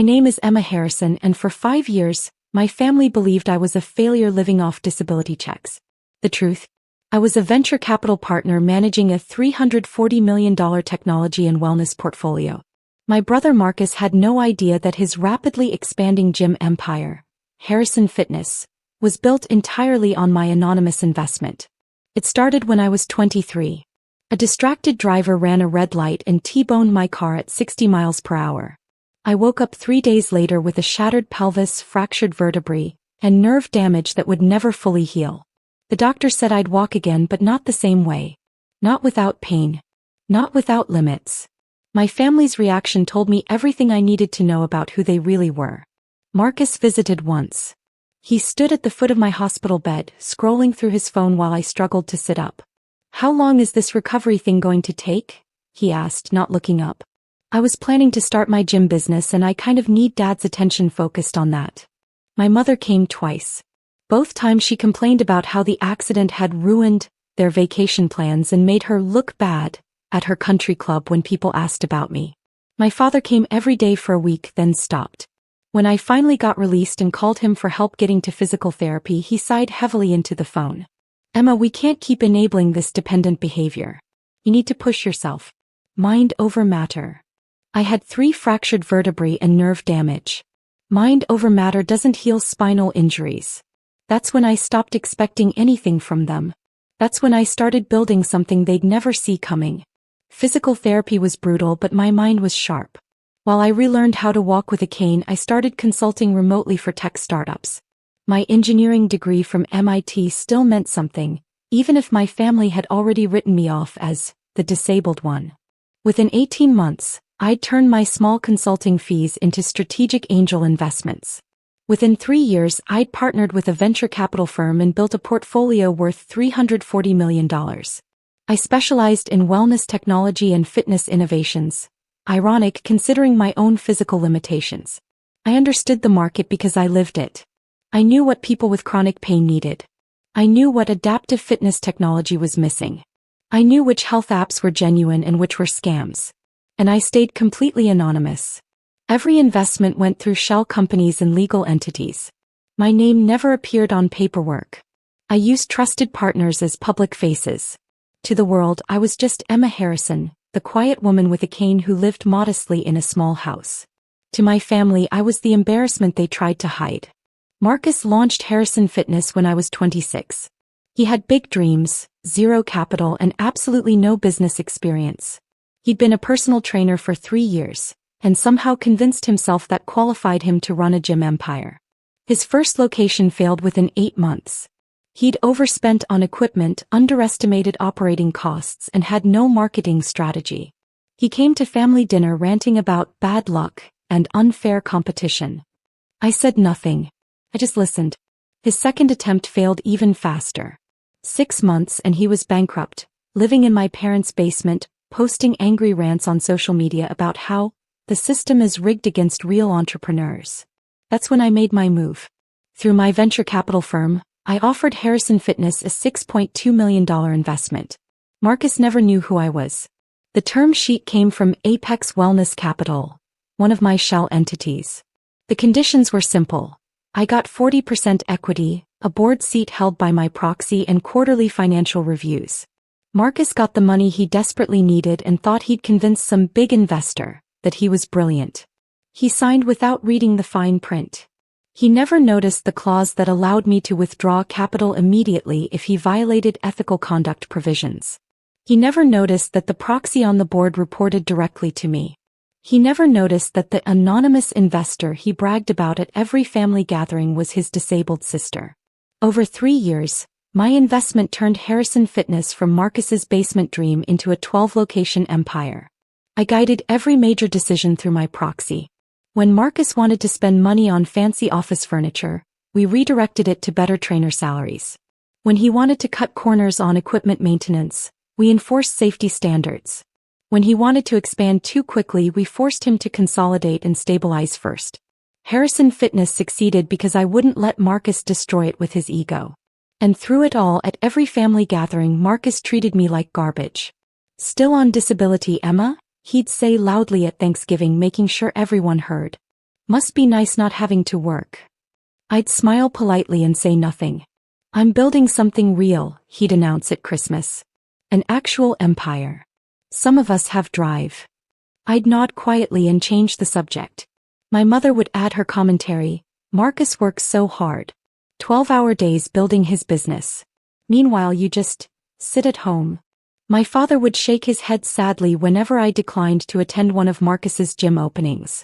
My name is Emma Harrison, and for 5 years, my family believed I was a failure living off disability checks. The truth? I was a venture capital partner managing a $340 million technology and wellness portfolio. My brother Marcus had no idea that his rapidly expanding gym empire, Harrison Fitness, was built entirely on my anonymous investment. It started when I was 23. A distracted driver ran a red light and T-boned my car at 60 miles per hour. I woke up 3 days later with a shattered pelvis, fractured vertebrae, and nerve damage that would never fully heal. The doctor said I'd walk again, but not the same way. Not without pain. Not without limits. My family's reaction told me everything I needed to know about who they really were. Marcus visited once. He stood at the foot of my hospital bed, scrolling through his phone while I struggled to sit up. "How long is this recovery thing going to take?" he asked, not looking up. I was planning to start my gym business and I kind of need Dad's attention focused on that. My mother came twice. Both times she complained about how the accident had ruined their vacation plans and made her look bad at her country club when people asked about me. My father came every day for a week, then stopped. When I finally got released and called him for help getting to physical therapy, he sighed heavily into the phone. "Emma, we can't keep enabling this dependent behavior. You need to push yourself. Mind over matter." I had 3 fractured vertebrae and nerve damage. Mind over matter doesn't heal spinal injuries. That's when I stopped expecting anything from them. That's when I started building something they'd never see coming. Physical therapy was brutal, but my mind was sharp. While I relearned how to walk with a cane, I started consulting remotely for tech startups. My engineering degree from MIT still meant something, even if my family had already written me off as the disabled one. Within 18 months, I'd turned my small consulting fees into strategic angel investments. Within 3 years, I'd partnered with a venture capital firm and built a portfolio worth $340 million. I specialized in wellness technology and fitness innovations. Ironic considering my own physical limitations. I understood the market because I lived it. I knew what people with chronic pain needed. I knew what adaptive fitness technology was missing. I knew which health apps were genuine and which were scams. And I stayed completely anonymous. Every investment went through shell companies and legal entities. My name never appeared on paperwork. I used trusted partners as public faces. To the world, I was just Emma Harrison, the quiet woman with a cane who lived modestly in a small house. To my family, I was the embarrassment they tried to hide. Marcus launched Harrison Fitness when I was 26. He had big dreams, zero capital, and absolutely no business experience. He'd been a personal trainer for 3 years, and somehow convinced himself that qualified him to run a gym empire. His first location failed within 8 months. He'd overspent on equipment, underestimated operating costs, and had no marketing strategy. He came to family dinner ranting about bad luck and unfair competition. I said nothing. I just listened. His second attempt failed even faster. 6 months and he was bankrupt, living in my parents' basement, posting angry rants on social media about how the system is rigged against real entrepreneurs. That's when I made my move. Through my venture capital firm, I offered Harrison Fitness a $6.2 million investment. Marcus never knew who I was. The term sheet came from Apex Wellness Capital, one of my shell entities. The conditions were simple. I got 40% equity, a board seat held by my proxy, and quarterly financial reviews. Marcus got the money he desperately needed and thought he'd convince some big investor that he was brilliant. He signed without reading the fine print. He never noticed the clause that allowed me to withdraw capital immediately if he violated ethical conduct provisions. He never noticed that the proxy on the board reported directly to me. He never noticed that the anonymous investor he bragged about at every family gathering was his disabled sister. Over 3 years, my investment turned Harrison Fitness from Marcus's basement dream into a 12-location empire. I guided every major decision through my proxy. When Marcus wanted to spend money on fancy office furniture, we redirected it to better trainer salaries. When he wanted to cut corners on equipment maintenance, we enforced safety standards. When he wanted to expand too quickly, we forced him to consolidate and stabilize first. Harrison Fitness succeeded because I wouldn't let Marcus destroy it with his ego. And through it all, at every family gathering, Marcus treated me like garbage. "Still on disability, Emma?" he'd say loudly at Thanksgiving, making sure everyone heard. Must be nice not having to work. I'd smile politely and say nothing. I'm building something real, he'd announce at Christmas. An actual empire. Some of us have drive. I'd nod quietly and change the subject. My mother would add her commentary, Marcus works so hard. 12-hour days building his business. Meanwhile you just sit at home. My father would shake his head sadly whenever I declined to attend one of Marcus's gym openings.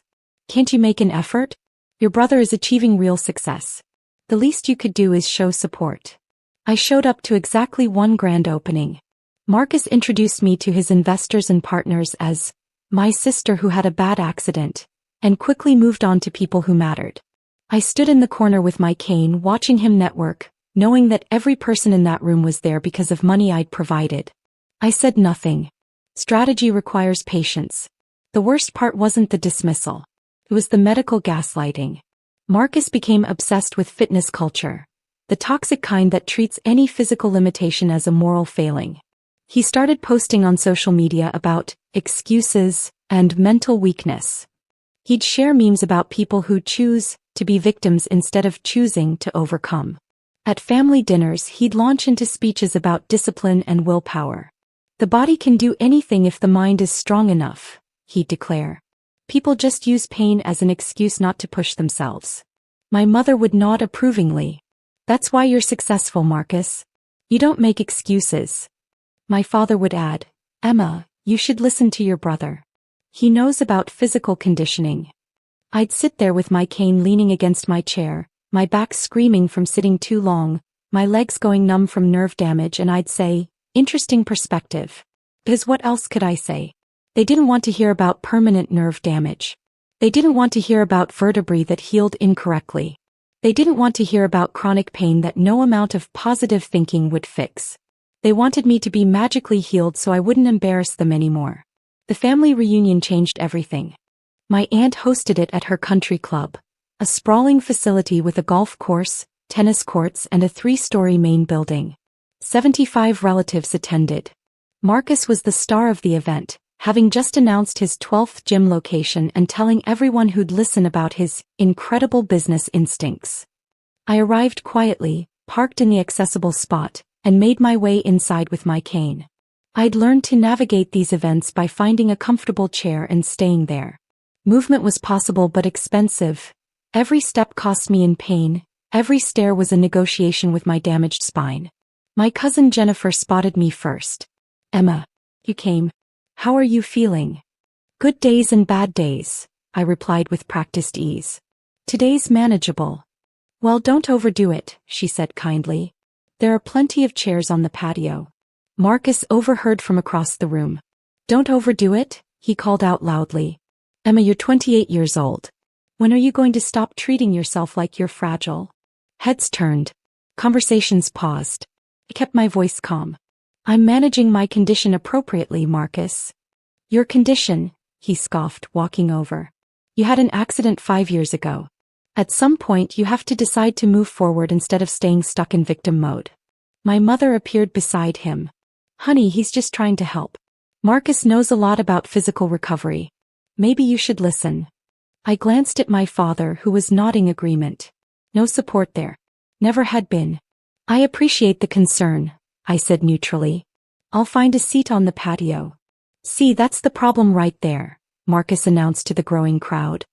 Can't you make an effort? Your brother is achieving real success. The least you could do is show support. I showed up to exactly one grand opening. Marcus introduced me to his investors and partners as my sister who had a bad accident, and quickly moved on to people who mattered. I stood in the corner with my cane watching him network, knowing that every person in that room was there because of money I'd provided. I said nothing. Strategy requires patience. The worst part wasn't the dismissal. It was the medical gaslighting. Marcus became obsessed with fitness culture, the toxic kind that treats any physical limitation as a moral failing. He started posting on social media about excuses and mental weakness. He'd share memes about people who choose to be victims instead of choosing to overcome. At family dinners, he'd launch into speeches about discipline and willpower. The body can do anything if the mind is strong enough, he'd declare. People just use pain as an excuse not to push themselves. My mother would nod approvingly. That's why you're successful, Marcus. You don't make excuses. My father would add, Emma, you should listen to your brother. He knows about physical conditioning. I'd sit there with my cane leaning against my chair, my back screaming from sitting too long, my legs going numb from nerve damage, and I'd say, interesting perspective. Because what else could I say? They didn't want to hear about permanent nerve damage. They didn't want to hear about vertebrae that healed incorrectly. They didn't want to hear about chronic pain that no amount of positive thinking would fix. They wanted me to be magically healed so I wouldn't embarrass them anymore. The family reunion changed everything. My aunt hosted it at her country club, a sprawling facility with a golf course, tennis courts, and a 3-story main building. 75 relatives attended. Marcus was the star of the event, having just announced his 12th gym location and telling everyone who'd listen about his incredible business instincts. I arrived quietly, parked in the accessible spot, and made my way inside with my cane. I'd learned to navigate these events by finding a comfortable chair and staying there. Movement was possible but expensive. Every step cost me in pain, every stair was a negotiation with my damaged spine. My cousin Jennifer spotted me first. Emma, you came. How are you feeling? Good days and bad days, I replied with practiced ease. Today's manageable. Well, don't overdo it, she said kindly. There are plenty of chairs on the patio. Marcus overheard from across the room. Don't overdo it, he called out loudly. Emma, you're 28 years old. When are you going to stop treating yourself like you're fragile? Heads turned. Conversations paused. I kept my voice calm. I'm managing my condition appropriately, Marcus. Your condition, he scoffed, walking over. You had an accident 5 years ago. At some point you have to decide to move forward instead of staying stuck in victim mode. My mother appeared beside him. Honey, he's just trying to help. Marcus knows a lot about physical recovery. Maybe you should listen. I glanced at my father, who was nodding agreement. No support there. Never had been. I appreciate the concern, I said neutrally. I'll find a seat on the patio. See, that's the problem right there, Marcus announced to the growing crowd.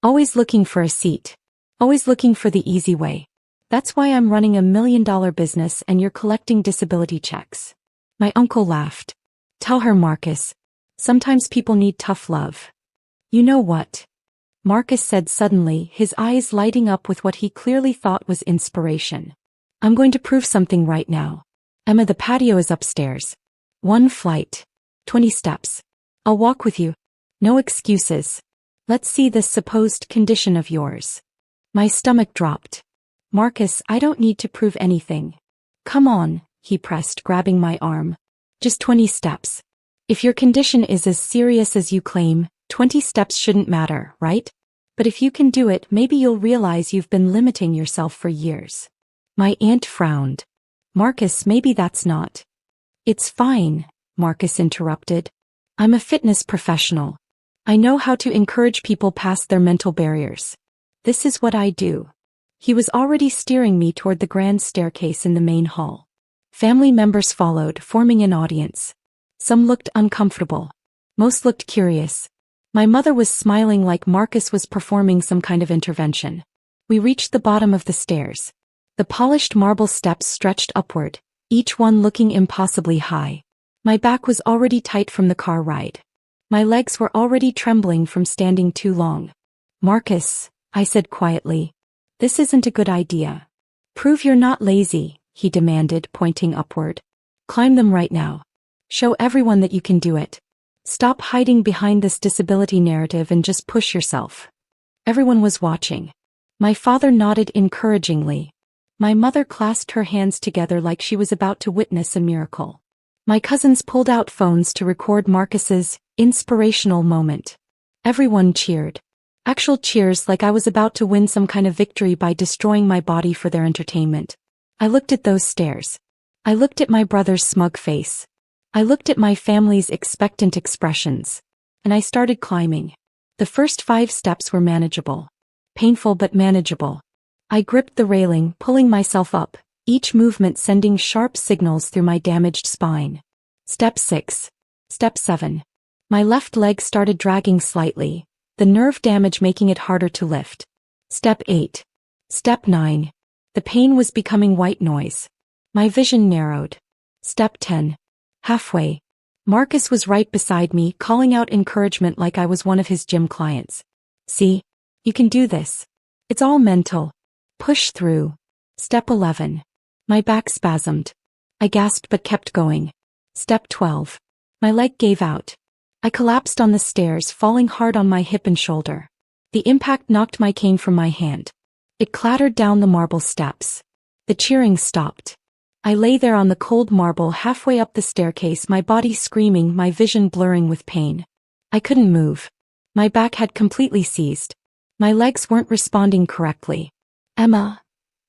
Always looking for a seat. Always looking for the easy way. That's why I'm running $1 million business and you're collecting disability checks. My uncle laughed. Tell her, Marcus. Sometimes people need tough love. You know what? Marcus said suddenly, his eyes lighting up with what he clearly thought was inspiration. I'm going to prove something right now. Emma, the patio is upstairs. 1 flight. 20 steps. I'll walk with you. No excuses. Let's see this supposed condition of yours. My stomach dropped. Marcus, I don't need to prove anything. Come on, he pressed, grabbing my arm. Just 20 steps. If your condition is as serious as you claim, 20 steps shouldn't matter, right? But if you can do it, maybe you'll realize you've been limiting yourself for years. My aunt frowned. Marcus, maybe that's not. It's fine, Marcus interrupted. I'm a fitness professional. I know how to encourage people past their mental barriers. This is what I do. He was already steering me toward the grand staircase in the main hall. Family members followed, forming an audience. Some looked uncomfortable. Most looked curious. My mother was smiling like Marcus was performing some kind of intervention. We reached the bottom of the stairs. The polished marble steps stretched upward, each one looking impossibly high. My back was already tight from the car ride. My legs were already trembling from standing too long. "Marcus," I said quietly, "this isn't a good idea." "Prove you're not lazy," he demanded, pointing upward. "Climb them right now. Show everyone that you can do it. Stop hiding behind this disability narrative and just push yourself." Everyone was watching. My father nodded encouragingly. My mother clasped her hands together like she was about to witness a miracle. My cousins pulled out phones to record Marcus's inspirational moment. Everyone cheered. Actual cheers, like I was about to win some kind of victory by destroying my body for their entertainment. I looked at those stairs. I looked at my brother's smug face. I looked at my family's expectant expressions. And I started climbing. The first 5 steps were manageable. Painful but manageable. I gripped the railing, pulling myself up, each movement sending sharp signals through my damaged spine. Step 6. Step 7. My left leg started dragging slightly, the nerve damage making it harder to lift. Step 8. Step 9. The pain was becoming white noise. My vision narrowed. Step 10. Halfway. Marcus was right beside me, calling out encouragement like I was one of his gym clients. "See? You can do this. It's all mental. Push through." Step 11. My back spasmed. I gasped but kept going. Step 12. My leg gave out. I collapsed on the stairs, falling hard on my hip and shoulder. The impact knocked my cane from my hand. It clattered down the marble steps. The cheering stopped. I lay there on the cold marble halfway up the staircase, my body screaming, my vision blurring with pain. I couldn't move. My back had completely seized. My legs weren't responding correctly. "Emma,"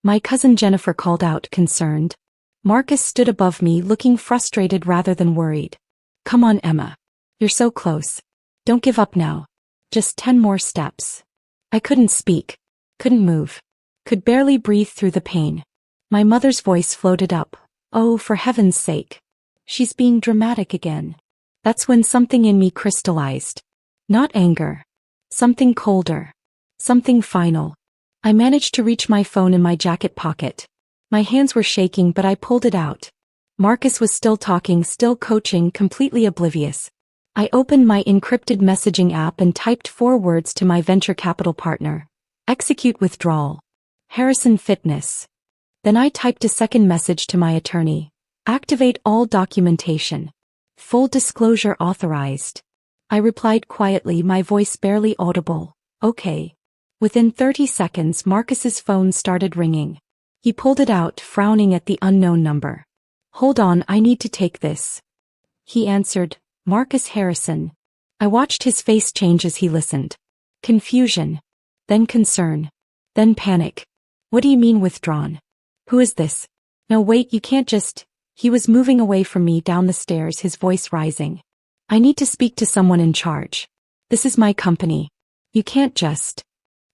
my cousin Jennifer called out, concerned. Marcus stood above me, looking frustrated rather than worried. "Come on, Emma. You're so close. Don't give up now. Just 10 more steps." I couldn't speak. Couldn't move. Could barely breathe through the pain. My mother's voice floated up. "Oh, for heaven's sake. She's being dramatic again." That's when something in me crystallized. Not anger. Something colder. Something final. I managed to reach my phone in my jacket pocket. My hands were shaking, but I pulled it out. Marcus was still talking, still coaching, completely oblivious. I opened my encrypted messaging app and typed 4 words to my venture capital partner. "Execute withdrawal. Harrison Fitness." Then I typed a second message to my attorney. "Activate all documentation. Full disclosure authorized." I replied quietly, my voice barely audible. "Okay." Within 30 seconds, Marcus's phone started ringing. He pulled it out, frowning at the unknown number. "Hold on, I need to take this." He answered, "Marcus Harrison." I watched his face change as he listened. Confusion. Then concern. Then panic. "What do you mean withdrawn? Who is this? No, wait, you can't just..." He was moving away from me down the stairs, his voice rising. "I need to speak to someone in charge. This is my company. You can't just..."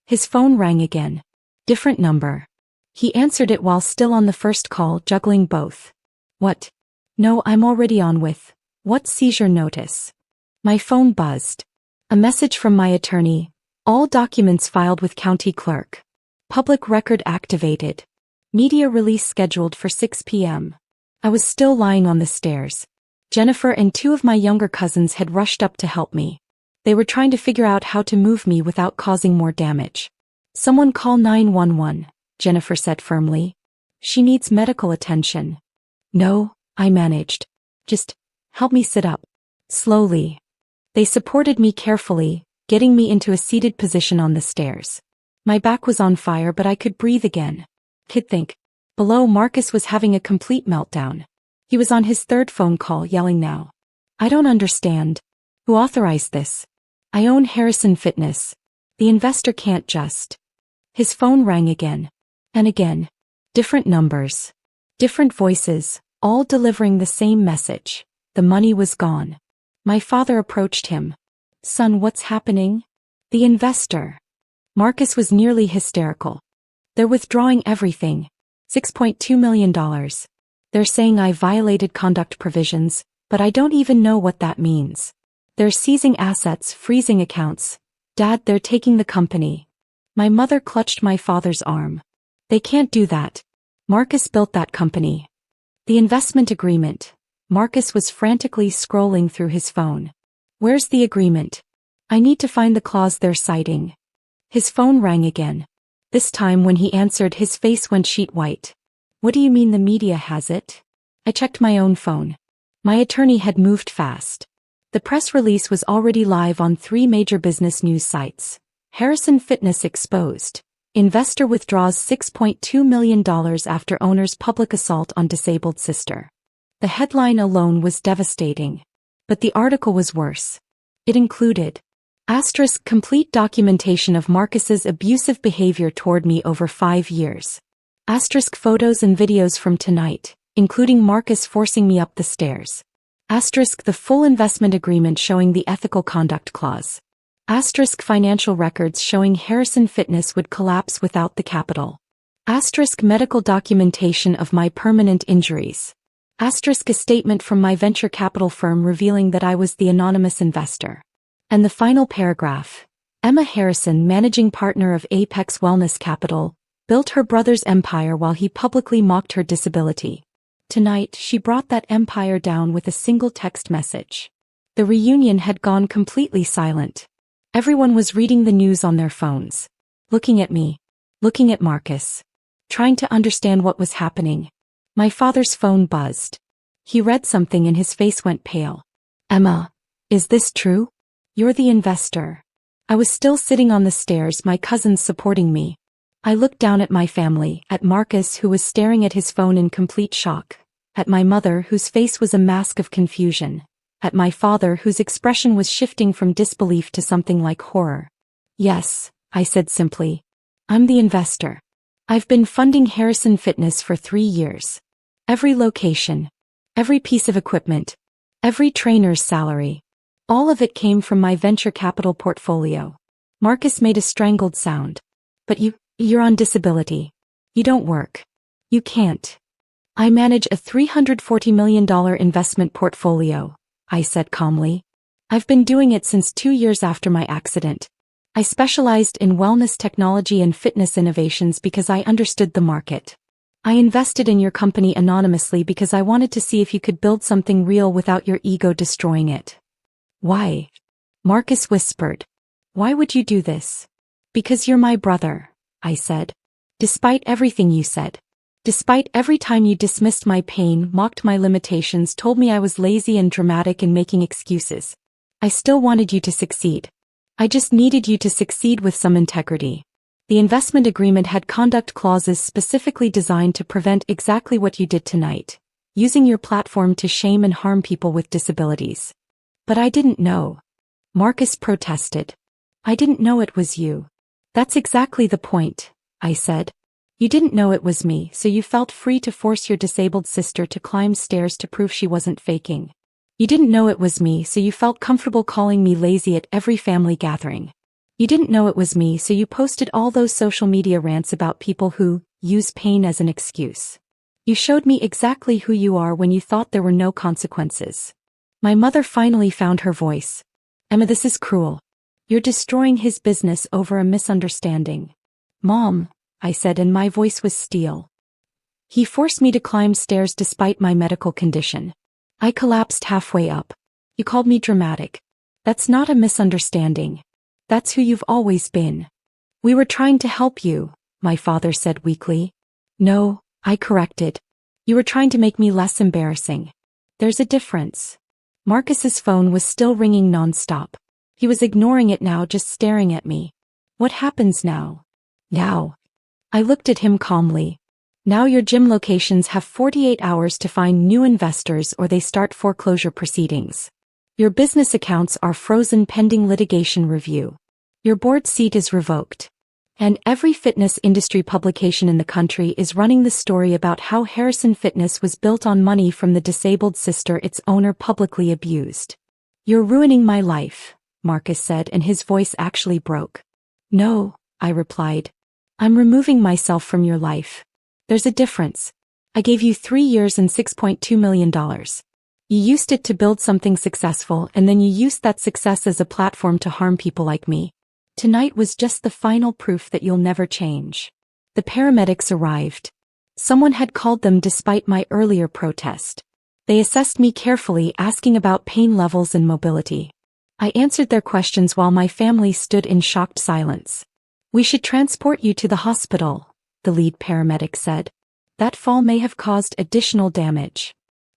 His phone rang again. Different number. He answered it while still on the first call, juggling both. "What? No, I'm already on with... What seizure notice?" My phone buzzed. A message from my attorney. "All documents filed with county clerk. Public record activated. Media release scheduled for 6 p.m. I was still lying on the stairs. Jennifer and 2 of my younger cousins had rushed up to help me. They were trying to figure out how to move me without causing more damage. "Someone call 911, Jennifer said firmly. "She needs medical attention." "No," I managed. "Just help me sit up." Slowly. They supported me carefully, getting me into a seated position on the stairs. My back was on fire, but I could breathe again. Could think. Below, Marcus was having a complete meltdown. He was on his 3rd phone call, yelling now. "I don't understand. Who authorized this? I own Harrison Fitness. The investor can't just..." His phone rang again. And again. Different numbers. Different voices, all delivering the same message. The money was gone. My father approached him. "Son, what's happening?" "The investor." Marcus was nearly hysterical. They're withdrawing everything. $6.2 million. They're saying I violated conduct provisions, but I don't even know what that means. They're seizing assets, freezing accounts. Dad, they're taking the company. My mother clutched my father's arm. They can't do that. Marcus built that company. The investment agreement. Marcus was frantically scrolling through his phone. Where's the agreement? I need to find the clause they're citing. His phone rang again. This time when he answered, his face went sheet white. What do you mean the media has it? I checked my own phone. My attorney had moved fast. The press release was already live on 3 major business news sites. Harrison Fitness exposed. Investor withdraws $6.2 million after owner's public assault on disabled sister. The headline alone was devastating. But the article was worse. It included complete documentation of Marcus's abusive behavior toward me over 5 years. Photos and videos from tonight, including Marcus forcing me up the stairs. The full investment agreement showing the ethical conduct clause. Financial records showing Harrison Fitness would collapse without the capital. Medical documentation of my permanent injuries. A statement from my venture capital firm revealing that I was the anonymous investor. And the final paragraph. Emma Harrison, managing partner of Apex Wellness Capital, built her brother's empire while he publicly mocked her disability. Tonight, she brought that empire down with a single text message. The reunion had gone completely silent. Everyone was reading the news on their phones. Looking at me. Looking at Marcus. Trying to understand what was happening. My father's phone buzzed. He read something and his face went pale. Emma, is this true? You're the investor. I was still sitting on the stairs, my cousins supporting me. I looked down at my family, at Marcus who was staring at his phone in complete shock, at my mother whose face was a mask of confusion, at my father whose expression was shifting from disbelief to something like horror. Yes, I said simply. I'm the investor. I've been funding Harrison Fitness for 3 years. Every location, every piece of equipment, every trainer's salary. All of it came from my venture capital portfolio. Marcus made a strangled sound. But you're on disability. You don't work. You can't. I manage a $340 million investment portfolio, I said calmly. I've been doing it since 2 years after my accident. I specialized in wellness technology and fitness innovations because I understood the market. I invested in your company anonymously because I wanted to see if you could build something real without your ego destroying it. Why? Marcus whispered. Why would you do this? Because you're my brother, I said. Despite everything you said. Despite every time you dismissed my pain, mocked my limitations, told me I was lazy and dramatic and making excuses. I still wanted you to succeed. I just needed you to succeed with some integrity. The investment agreement had conduct clauses specifically designed to prevent exactly what you did tonight, using your platform to shame and harm people with disabilities. But I didn't know. Marcus protested. I didn't know it was you. That's exactly the point, I said. You didn't know it was me, so you felt free to force your disabled sister to climb stairs to prove she wasn't faking. You didn't know it was me, so you felt comfortable calling me lazy at every family gathering. You didn't know it was me, so you posted all those social media rants about people who use pain as an excuse. You showed me exactly who you are when you thought there were no consequences. My mother finally found her voice. Emma, this is cruel. You're destroying his business over a misunderstanding. Mom, I said, and my voice was steel. He forced me to climb stairs despite my medical condition. I collapsed halfway up. You called me dramatic. That's not a misunderstanding. That's who you've always been. We were trying to help you, my father said weakly. No, I corrected. You were trying to make me less embarrassing. There's a difference. Marcus's phone was still ringing nonstop. He was ignoring it now, just staring at me. What happens now? Now. I looked at him calmly. Now your gym locations have 48 hours to find new investors or they start foreclosure proceedings. Your business accounts are frozen pending litigation review. Your board seat is revoked. And every fitness industry publication in the country is running the story about how Harrison Fitness was built on money from the disabled sister its owner publicly abused. You're ruining my life, Marcus said, and his voice actually broke. No, I replied. I'm removing myself from your life. There's a difference. I gave you 3 years and $6.2 million. You used it to build something successful, and then you used that success as a platform to harm people like me. Tonight was just the final proof that you'll never change. The paramedics arrived. Someone had called them despite my earlier protest. They assessed me carefully, asking about pain levels and mobility. I answered their questions while my family stood in shocked silence. We should transport you to the hospital, the lead paramedic said. That fall may have caused additional damage.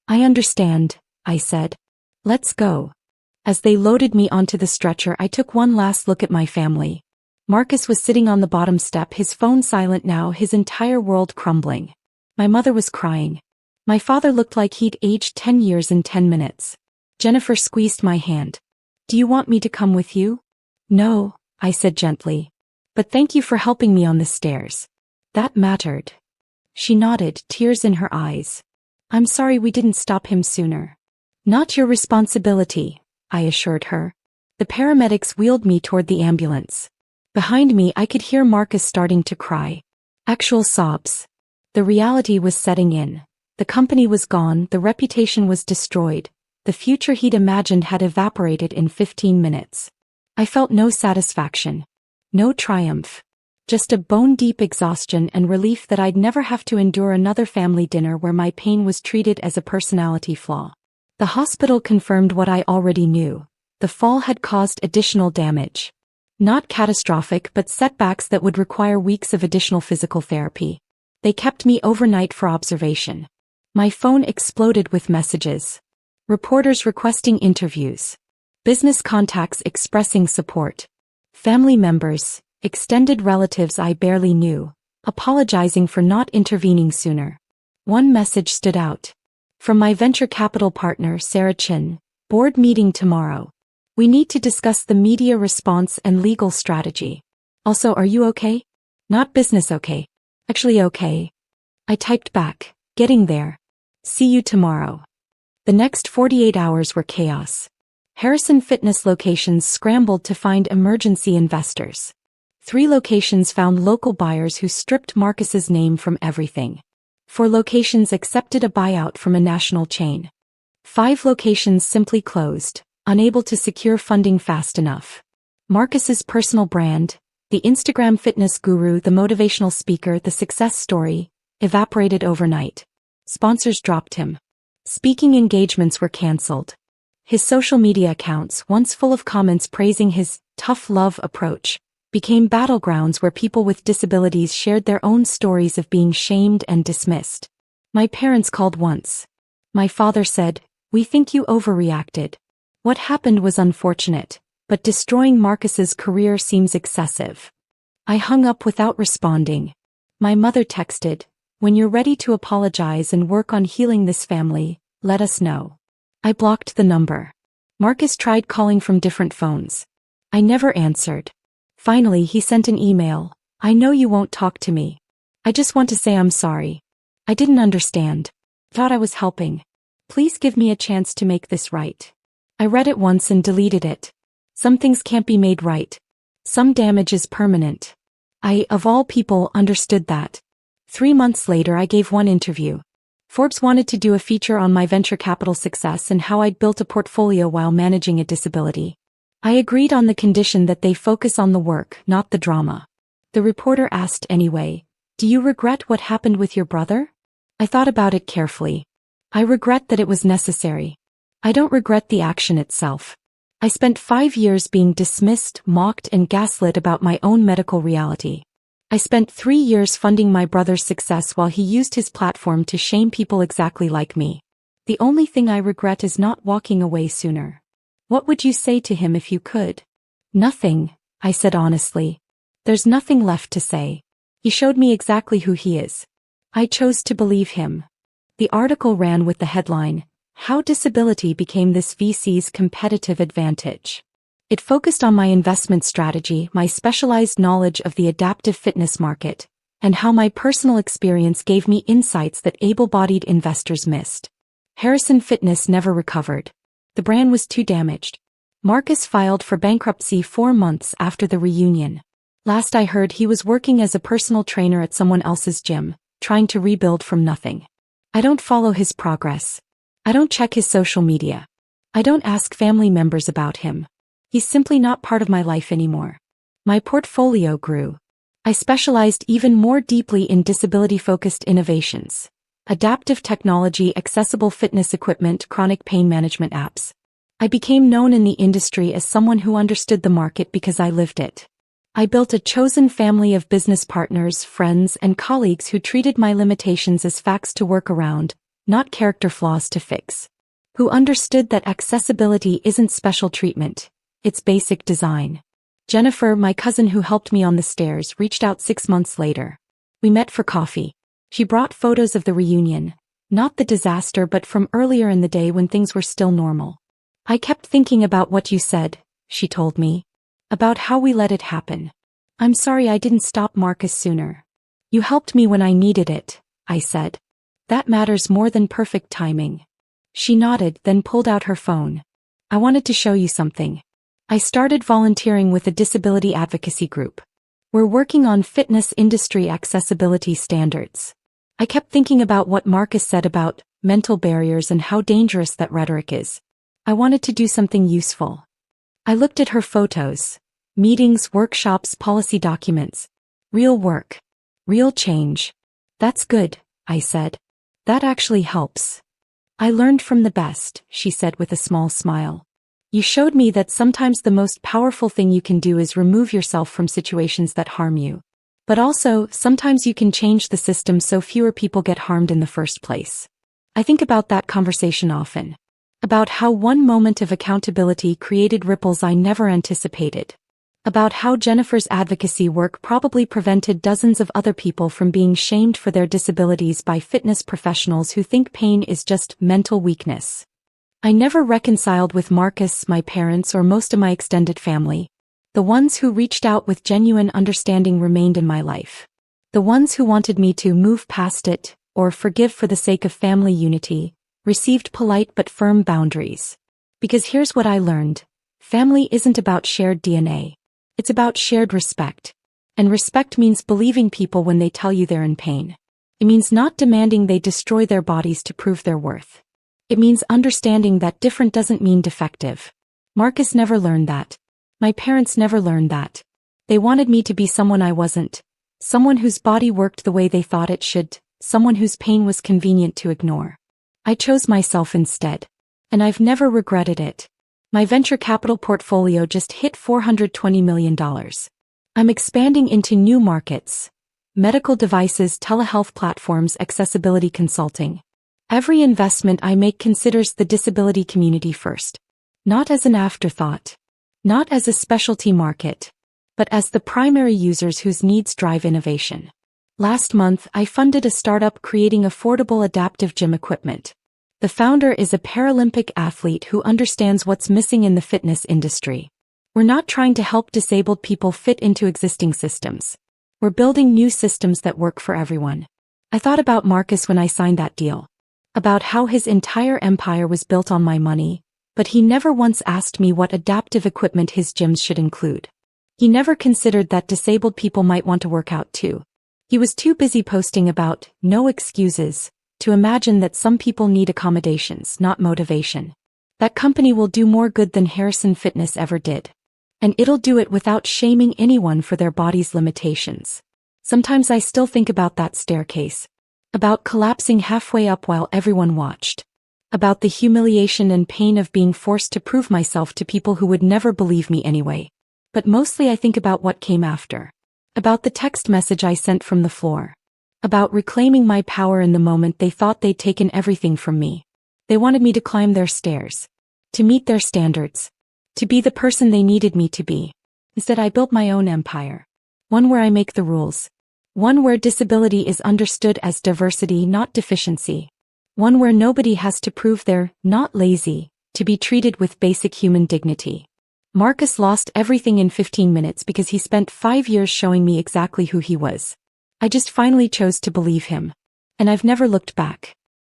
I understand, I said. Let's go. As they loaded me onto the stretcher, I took one last look at my family. Marcus was sitting on the bottom step, his phone silent now, his entire world crumbling. My mother was crying. My father looked like he'd aged 10 years in 10 minutes. Jennifer squeezed my hand. Do you want me to come with you? No, I said gently. But thank you for helping me on the stairs. That mattered. She nodded, tears in her eyes. I'm sorry we didn't stop him sooner. Not your responsibility, I assured her. The paramedics wheeled me toward the ambulance. Behind me I could hear Marcus starting to cry. Actual sobs. The reality was setting in. The company was gone, the reputation was destroyed. The future he'd imagined had evaporated in 15 minutes. I felt no satisfaction. No triumph. Just a bone-deep exhaustion and relief that I'd never have to endure another family dinner where my pain was treated as a personality flaw. The hospital confirmed what I already knew. The fall had caused additional damage. Not catastrophic, but setbacks that would require weeks of additional physical therapy. They kept me overnight for observation. My phone exploded with messages. Reporters requesting interviews. Business contacts expressing support. Family members, extended relatives I barely knew, apologizing for not intervening sooner. One message stood out. From my venture capital partner, Sarah Chin. Board meeting tomorrow. We need to discuss the media response and legal strategy. Also, are you okay? Not business okay. Actually okay. I typed back, getting there. See you tomorrow. The next 48 hours were chaos. Harrison Fitness locations scrambled to find emergency investors. 3 locations found local buyers who stripped Marcus's name from everything. 4 locations accepted a buyout from a national chain. 5 locations simply closed, unable to secure funding fast enough. Marcus's personal brand, the Instagram fitness guru, the motivational speaker, the success story, evaporated overnight. Sponsors dropped him. Speaking engagements were canceled. His social media accounts, once full of comments praising his tough love approach, became battlegrounds where people with disabilities shared their own stories of being shamed and dismissed. My parents called once. My father said, "We think you overreacted. What happened was unfortunate, but destroying Marcus's career seems excessive." I hung up without responding. My mother texted, "When you're ready to apologize and work on healing this family, let us know." I blocked the number. Marcus tried calling from different phones. I never answered. Finally, he sent an email. "I know you won't talk to me. I just want to say I'm sorry. I didn't understand. Thought I was helping. Please give me a chance to make this right." I read it once and deleted it. Some things can't be made right. Some damage is permanent. I, of all people, understood that. 3 months later I gave one interview. Forbes wanted to do a feature on my venture capital success and how I'd built a portfolio while managing a disability. I agreed on the condition that they focus on the work, not the drama. The reporter asked anyway, "Do you regret what happened with your brother?" I thought about it carefully. I regret that it was necessary. I don't regret the action itself. I spent 5 years being dismissed, mocked, and gaslit about my own medical reality. I spent 3 years funding my brother's success while he used his platform to shame people exactly like me. The only thing I regret is not walking away sooner. What would you say to him if you could? Nothing, I said honestly. There's nothing left to say. He showed me exactly who he is. I chose to believe him. The article ran with the headline, "How Disability Became This VC's Competitive Advantage." It focused on my investment strategy, my specialized knowledge of the adaptive fitness market, and how my personal experience gave me insights that able-bodied investors missed. Harrison Fitness never recovered. The brand was too damaged. Marcus filed for bankruptcy 4 months after the reunion. Last I heard, he was working as a personal trainer at someone else's gym, trying to rebuild from nothing. I don't follow his progress. I don't check his social media. I don't ask family members about him. He's simply not part of my life anymore. My portfolio grew. I specialized even more deeply in disability-focused innovations, adaptive technology, accessible fitness equipment, chronic pain management apps. I became known in the industry as someone who understood the market because I lived it. I built a chosen family of business partners, friends, and colleagues who treated my limitations as facts to work around, not character flaws to fix. Who understood that accessibility isn't special treatment, it's basic design. Jennifer, my cousin who helped me on the stairs, reached out 6 months later. We met for coffee. She brought photos of the reunion, not the disaster but from earlier in the day when things were still normal. I kept thinking about what you said, she told me. About how we let it happen. I'm sorry I didn't stop Marcus sooner. You helped me when I needed it, I said. That matters more than perfect timing. She nodded, then pulled out her phone. I wanted to show you something. I started volunteering with a disability advocacy group. We're working on fitness industry accessibility standards. I kept thinking about what Marcus said about mental barriers and how dangerous that rhetoric is. I wanted to do something useful. I looked at her photos. Meetings, workshops, policy documents. Real work. Real change. That's good, I said. That actually helps. I learned from the best, she said with a small smile. You showed me that sometimes the most powerful thing you can do is remove yourself from situations that harm you. But also, sometimes you can change the system so fewer people get harmed in the first place. I think about that conversation often. About how one moment of accountability created ripples I never anticipated. About how Jennifer's advocacy work probably prevented dozens of other people from being shamed for their disabilities by fitness professionals who think pain is just mental weakness. I never reconciled with Marcus, my parents, or most of my extended family. The ones who reached out with genuine understanding remained in my life. The ones who wanted me to move past it, or forgive for the sake of family unity, received polite but firm boundaries. Because here's what I learned. Family isn't about shared DNA. It's about shared respect. And respect means believing people when they tell you they're in pain. It means not demanding they destroy their bodies to prove their worth. It means understanding that different doesn't mean defective. Marcus never learned that. My parents never learned that. They wanted me to be someone I wasn't. Someone whose body worked the way they thought it should. Someone whose pain was convenient to ignore. I chose myself instead. And I've never regretted it. My venture capital portfolio just hit $420 million. I'm expanding into new markets. Medical devices, telehealth platforms, accessibility consulting. Every investment I make considers the disability community first. Not as an afterthought. Not as a specialty market. But as the primary users whose needs drive innovation. Last month, I funded a startup creating affordable adaptive gym equipment. The founder is a Paralympic athlete who understands what's missing in the fitness industry. We're not trying to help disabled people fit into existing systems. We're building new systems that work for everyone. I thought about Marcus when I signed that deal. About how his entire empire was built on my money, but he never once asked me what adaptive equipment his gyms should include. He never considered that disabled people might want to work out too. He was too busy posting about no excuses to imagine that some people need accommodations, not motivation. That company will do more good than Harrison Fitness ever did. And it'll do it without shaming anyone for their body's limitations. Sometimes I still think about that staircase. About collapsing halfway up while everyone watched. About the humiliation and pain of being forced to prove myself to people who would never believe me anyway. But mostly I think about what came after. About the text message I sent from the floor. About reclaiming my power in the moment they thought they'd taken everything from me. They wanted me to climb their stairs. To meet their standards. To be the person they needed me to be. Instead I built my own empire. One where I make the rules. One where disability is understood as diversity, not deficiency. One where nobody has to prove they're not lazy, to be treated with basic human dignity. Marcus lost everything in 15 minutes because he spent 5 years showing me exactly who he was. I just finally chose to believe him. And I've never looked back.